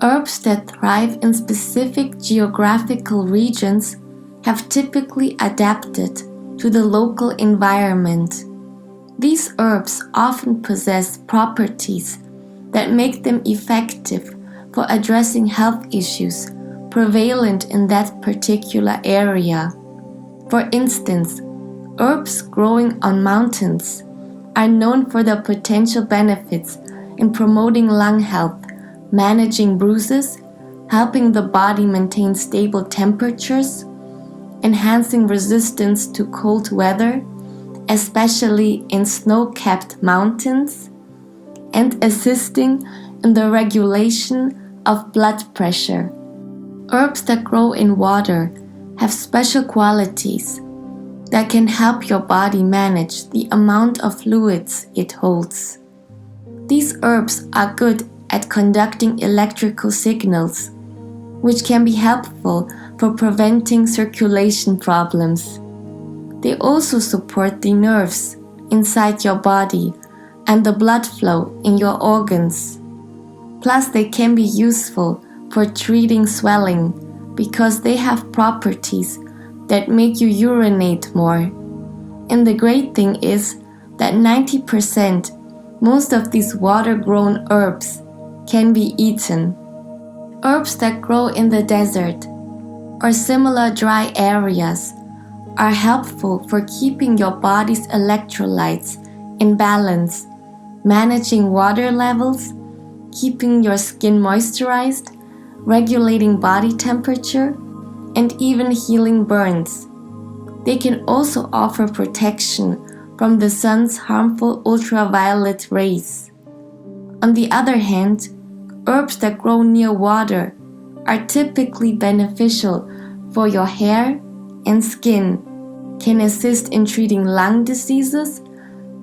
Herbs that thrive in specific geographical regions have typically adapted to the local environment. These herbs often possess properties that make them effective for addressing health issues prevalent in that particular area. For instance, herbs growing on mountains are known for their potential benefits in promoting lung health, managing bruises, helping the body maintain stable temperatures, enhancing resistance to cold weather, especially in snow-capped mountains, and assisting in the regulation of blood pressure. Herbs that grow in water have special qualities that can help your body manage the amount of fluids it holds. These herbs are good at conducting electrical signals, which can be helpful for preventing circulation problems. They also support the nerves inside your body and the blood flow in your organs. Plus, they can be useful for treating swelling because they have properties that make you urinate more. And the great thing is that 90%, most of these water-grown herbs, can be eaten. Herbs that grow in the desert or similar dry areas are helpful for keeping your body's electrolytes in balance, managing water levels, keeping your skin moisturized, regulating body temperature, and even healing burns. They can also offer protection from the sun's harmful ultraviolet rays. On the other hand, herbs that grow near water are typically beneficial for your hair and skin, can assist in treating lung diseases,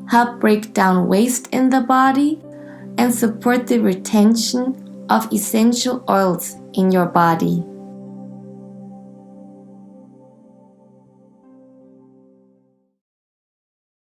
help break down waste in the body, and support the retention of essential oils in your body.